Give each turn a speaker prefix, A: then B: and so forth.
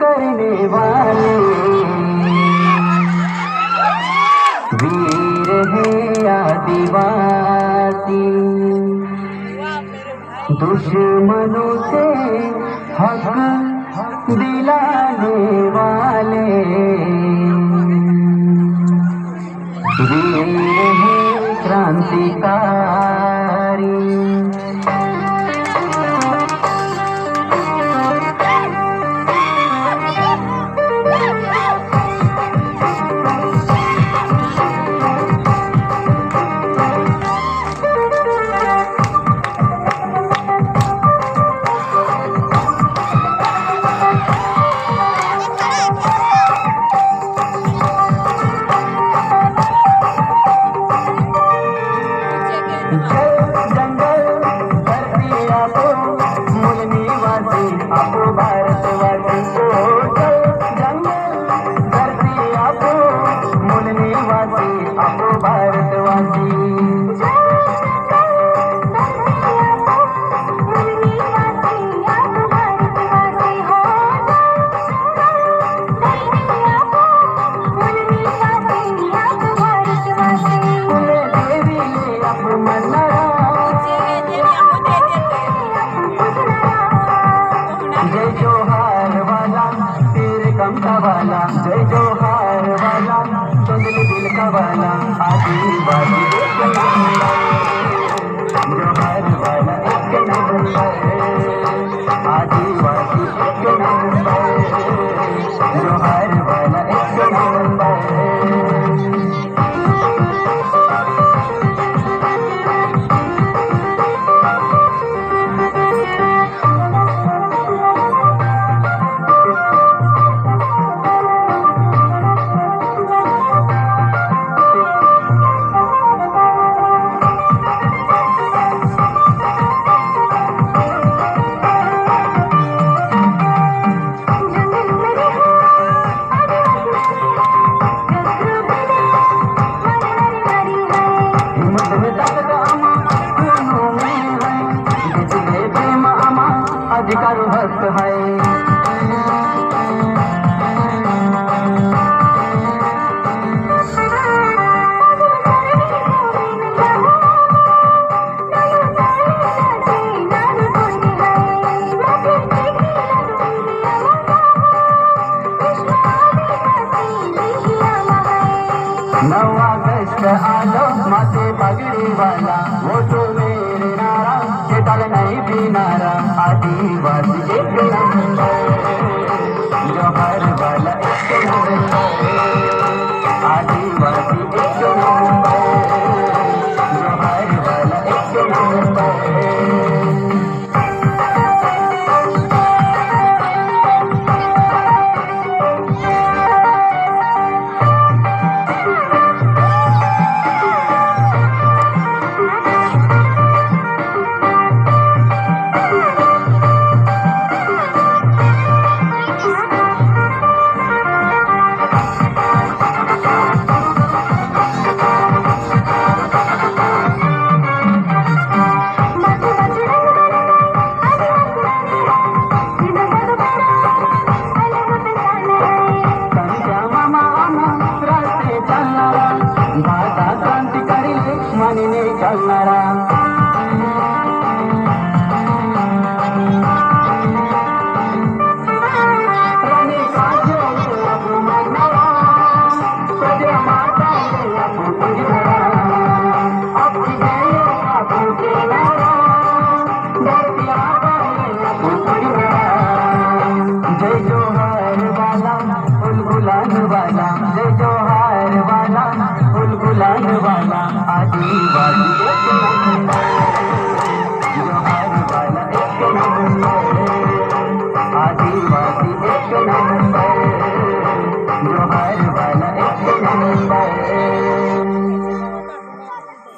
A: करने वाले वीर है आदिवासी, दुश्मनों से हक दिलाने वाले वीर है क्रांतिकारी। आपो भारतवासी को जंगल धरती आपो मूल निवासी आपो भारतवासी। जय जोहार वाला तेरे कमता वाला, जय जोहार वाला चंदन दिल का वाला, आदिवासी एक नंबर, जोहार वाला एक नंबर, आदिवासी एक नंबर, जोहार वाला एक नंबर। अधिकार हक है आलो माथे पगड़ी वाला, वो तो मेरे नारा के तल नहीं भी नारा, आदिवासी एक नंबर, जोहार वाला एक नंबर, आदिवासी एक नंबर, जोहार वाला एक नंबर। मानिने चलनारा रानी काजो अपू मरनारा, सजे माता अपू पुजनारा, अपनी गयो अपू केनारा, धरती आबा अपू पुजनारा। जय जोहार वाला उलगुलान वाला, जय जोहार वाला उलगुलान वाला, आदिवासी एक नंबर, जोहार वाला एक नंबर, आदिवासी।